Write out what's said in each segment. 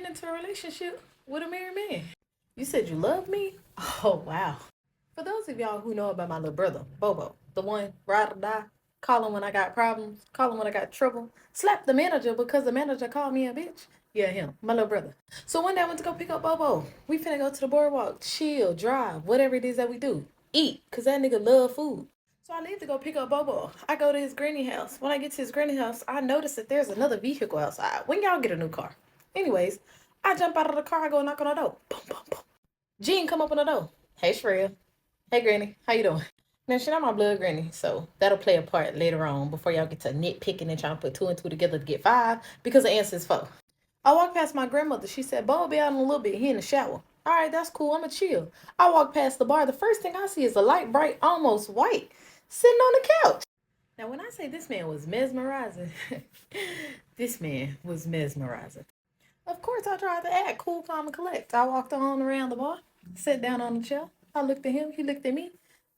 into a relationship with a married man. You said you love me? Oh, wow. For those of y'all who know about my little brother, Bobo, the one ride or die, call him when I got problems, call him when I got trouble, slap the manager because the manager called me a bitch. Yeah, him, my little brother. So one day I went to go pick up Bobo. We finna go to the boardwalk, chill, drive, whatever it is that we do. Eat, because that nigga love food. So I leave to go pick up Bobo. I go to his granny house. When I get to his granny house, I notice that there's another vehicle outside. When y'all get a new car? Anyways, I jump out of the car, I go knock on the door. Boom, boom, boom. Jean come up on the door. Hey, Shreya. Hey, Granny. How you doing? Now, she not my blood granny, so that'll play a part later on before y'all get to nitpicking and trying to put two and two together to get five because the answer is four. I walked past my grandmother. She said, Bo will be out in a little bit. He in the shower. All right, that's cool. I'm going to chill. I walk past the bar. The first thing I see is a light, bright, almost white sitting on the couch. Now, when I say this man was mesmerizing, this man was mesmerizing. Of course, I tried to act cool, calm, and collect. I walked on around the bar, sat down on the chair. I looked at him. He looked at me.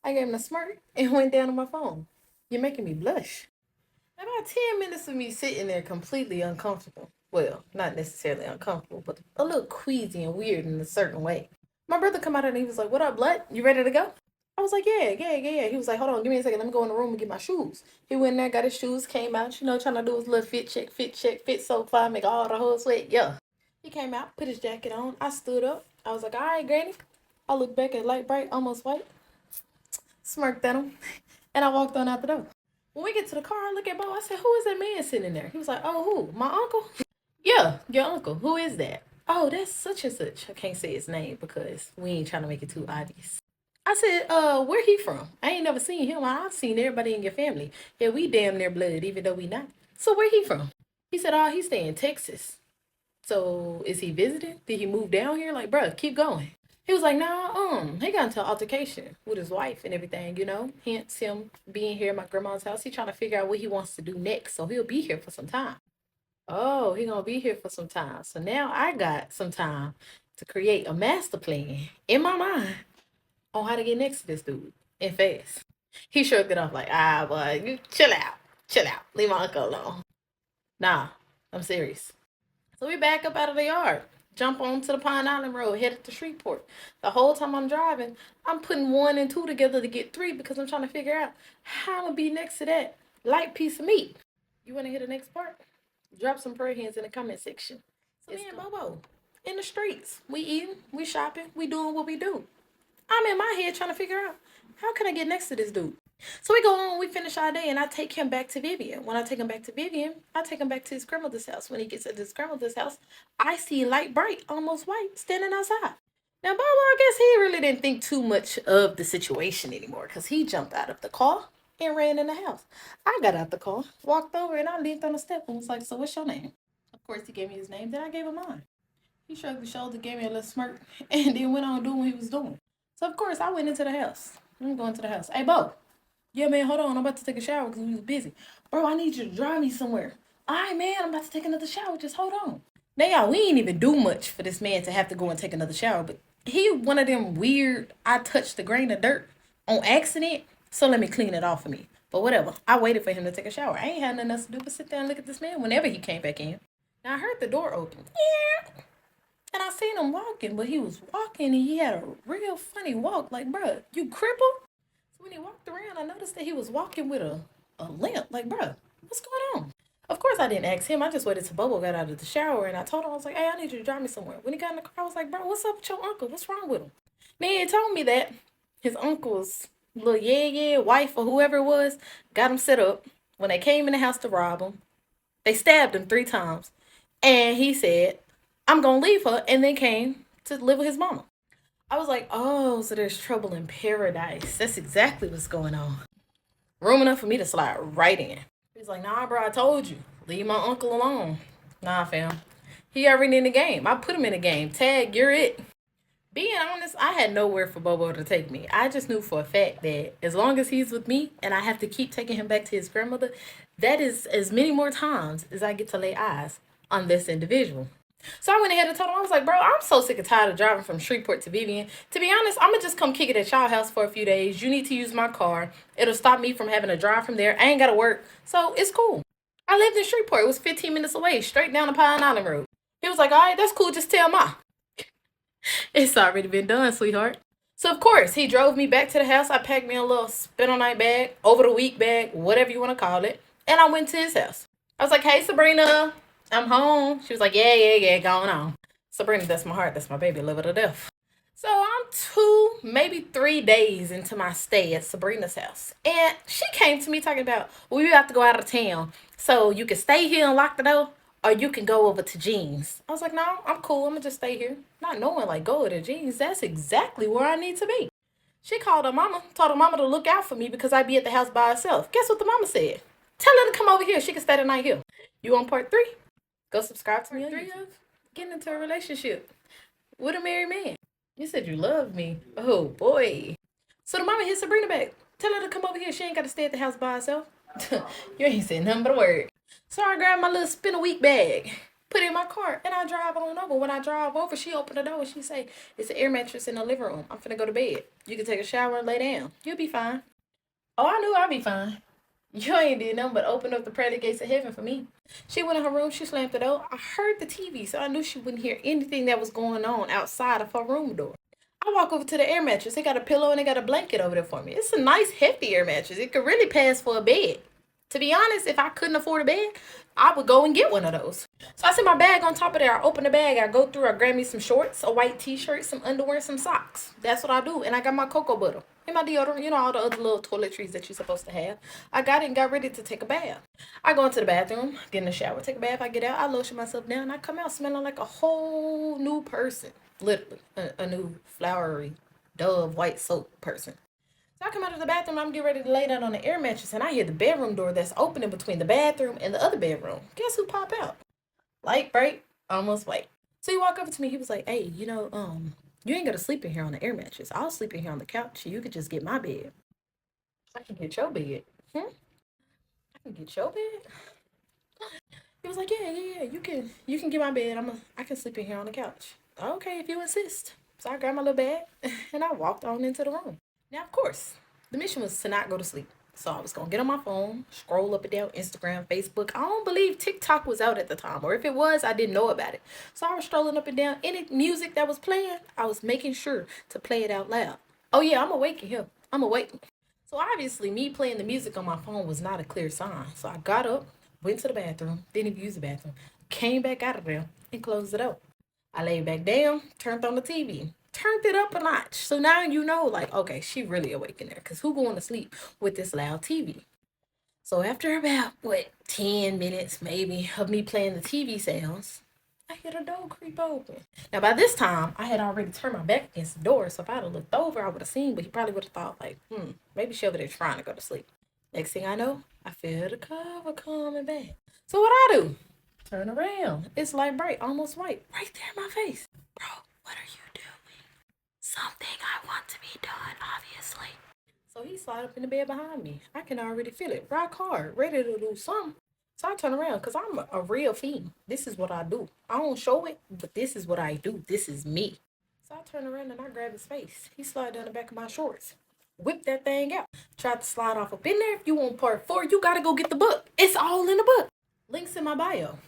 I gave him a smirk and went down on my phone. You're making me blush. About 10 minutes of me sitting there completely uncomfortable. Well, not necessarily uncomfortable, but a little queasy and weird in a certain way. My brother come out and he was like, what up, blood? You ready to go? I was like, yeah. He was like, hold on, give me a second. Let me go in the room and get my shoes. He went in there, got his shoes, came out, trying to do his little fit check, fit so far, make all the hoes sweat. Yeah. He came out, put his jacket on. I stood up. I was like, all right, Granny. I looked back at light bright, almost white, smirked at him, and I walked on out the door. When we get to the car, I look at Bo. I said, who is that man sitting in there? He was like, oh, who? My uncle? Yeah, your uncle. Who is that? Oh, that's such and such. I can't say his name because we ain't trying to make it too obvious. I said, where he from? I ain't never seen him. I've seen everybody in your family. Yeah, we damn near blood, even though we not. So where he from? He said, oh, he stay in Texas. So is he visiting? Did he move down here? Like, bruh, keep going. He was like, nah, he got into an altercation with his wife and everything, hence him being here at my grandma's house. He trying to figure out what he wants to do next. So he'll be here for some time. Oh, he gonna be here for some time. So now I got some time to create a master plan in my mind on how to get next to this dude and fast. He shrugged it off like, boy, you chill out. Leave my uncle alone. Nah, I'm serious. So we back up out of the yard, jump onto the Pine Island Road, headed to Shreveport. The whole time I'm driving, I'm putting one and two together to get three because I'm trying to figure out how I'm going to be next to that light piece of meat. You want to hear the next part? Drop some prayer hands in the comment section. So me and Bobo, in the streets, we eating, we shopping, we doing what we do. I'm in my head trying to figure out, how can I get next to this dude? So we go on, we finish our day, and I take him back to Vivian. When I take him back to Vivian, I take him back to his grandmother's house. When he gets to his grandmother's house, I see light bright, almost white, standing outside. Now, Bobo, I guess he really didn't think too much of the situation anymore because he jumped out of the car and ran in the house. I got out the car, walked over, and I leaned on the step and was like, so what's your name? Of course, he gave me his name. Then I gave him mine. He shrugged his shoulder, gave me a little smirk, and then went on doing what he was doing. So, of course, I went into the house. I'm going to the house. Hey, Bo. Yeah, man, hold on. I'm about to take a shower because we was busy. Bro, I need you to drive me somewhere. All right, man, I'm about to take another shower. Just hold on. Now, y'all, we ain't even do much for this man to have to go and take another shower. But he one of them weird, I touched the grain of dirt on accident. So let me clean it off for me. But whatever. I waited for him to take a shower. I ain't had nothing else to do but sit there and look at this man whenever he came back in. Now, I heard the door open. Yeah. And I seen him walking, but he was walking and he had a real funny walk. Like, bruh, you crippled? When he walked around, I noticed that he was walking with a limp. Like, bruh, what's going on? Of course, I didn't ask him. I just waited till Bobo got out of the shower, and I told him, I was like, hey, I need you to drive me somewhere. When he got in the car, I was like, bro, what's up with your uncle? What's wrong with him? Man, he told me that his uncle's little wife or whoever it was got him set up. When they came in the house to rob him, they stabbed him 3 times. And he said, I'm going to leave her, and then came to live with his mama. I was like, oh, so there's trouble in paradise. That's exactly what's going on. Room enough for me to slide right in. He's like, nah, bro, I told you. Leave my uncle alone. Nah, fam. He already in the game. I put him in the game. Tag, you're it. Being honest, I had nowhere for Bobo to take me. I just knew for a fact that as long as he's with me and I have to keep taking him back to his grandmother, that is as many more times as I get to lay eyes on this individual. So I went ahead and told him, I was like, bro, I'm so sick and tired of driving from Shreveport to Vivian. To be honest, I'm going to just come kick it at y'all house for a few days. You need to use my car. It'll stop me from having to drive from there. I ain't got to work. So it's cool. I lived in Shreveport. It was 15 minutes away, straight down the Pine Island Road. He was like, all right, that's cool. Just tell Ma. It's already been done, sweetheart. So, of course, he drove me back to the house. I packed me a little spend on night bag, over the week bag, whatever you want to call it. And I went to his house. I was like, hey, Sabrina, I'm home. She was like, yeah, going on. Sabrina, that's my heart. That's my baby. Live it to death. So I'm 2, maybe 3 days into my stay at Sabrina's house. And she came to me talking about, well, we have to go out of town. So you can stay here and lock the door, or you can go over to Jean's. I was like, no, I'm cool. I'm going to just stay here. Not knowing, like, go to Jean's. That's exactly where I need to be. She called her mama, told her mama to look out for me because I'd be at the house by herself. Guess what the mama said? Tell her to come over here. She can stay the night here. You want part 3? Go subscribe to me on YouTube. Getting into a relationship with a married man. You said you love me. Oh, boy. So the mama hit Sabrina back. Tell her to come over here. She ain't got to stay at the house by herself. You ain't saying nothing but a word. So I grabbed my little spin-a-week bag, put it in my car, and I drive on over. When I drive over, she opened the door and she say, it's an air mattress in the living room. I'm finna go to bed. You can take a shower and lay down. You'll be fine. Oh, I knew I'd be fine. You ain't did nothing but open up the pearly gates of heaven for me. She went in her room, she slammed the door. I heard the TV, so I knew she wouldn't hear anything that was going on outside of her room door. I walk over to the air mattress. They got a pillow and they got a blanket over there for me. It's a nice, hefty air mattress. It could really pass for a bed. To be honest, if I couldn't afford a bed, I would go and get one of those. So I see my bag on top of there. I open the bag. I go through. I grab me some shorts, a white t-shirt, some underwear, some socks. That's what I do. And I got my cocoa butter and my deodorant. You know, all the other little toiletries that you're supposed to have. I got it and got ready to take a bath. I go into the bathroom, get in the shower, take a bath. I get out. I lotion myself down. And I come out smelling like a whole new person. Literally. A new flowery Dove white soap person. So I come out of the bathroom, I'm getting ready to lay down on the air mattress, and I hear the bedroom door that's opening between the bathroom and the other bedroom. Guess who pop out? Light bright, almost white. So he walked over to me, he was like, hey, you ain't gotta sleep in here on the air mattress. I'll sleep in here on the couch. You could just get my bed. I can get your bed. I can get your bed? He was like, yeah, you can get my bed. I can sleep in here on the couch. Okay, if you insist. So I grabbed my little bag and I walked on into the room. Now, of course, the mission was to not go to sleep. So I was going to get on my phone, scroll up and down Instagram, Facebook. I don't believe TikTok was out at the time. Or if it was, I didn't know about it. So I was strolling up and down. Any music that was playing, I was making sure to play it out loud. Oh, yeah, I'm awake in here. I'm awake. So obviously, me playing the music on my phone was not a clear sign. So I got up, went to the bathroom, didn't even use the bathroom, came back out of there and closed it up. I laid back down, turned on the TV. Turned it up a notch. So now you know, like, okay, she really awake in there. Because who going to sleep with this loud TV? So after about, 10 minutes maybe of me playing the TV sounds, I hear the door creep open. Now, by this time, I had already turned my back against the door. So if I had looked over, I would have seen. But he probably would have thought, like, maybe she over there trying to go to sleep. Next thing I know, I feel the cover coming back. So what I do? Turn around. It's light bright, almost white. Right there in my face. Bro, what are you doing? Something I want to be done, obviously. So he slid up in the bed behind me. I can already feel it. Rock hard, ready to do something. So I turn around because I'm a real fiend. This is what I do. I don't show it, but this is what I do. This is me. So I turn around and I grab his face. He slid down the back of my shorts. Whip that thing out. Tried to slide off up in there. If you want part 4, you got to go get the book. It's all in the book. Links in my bio.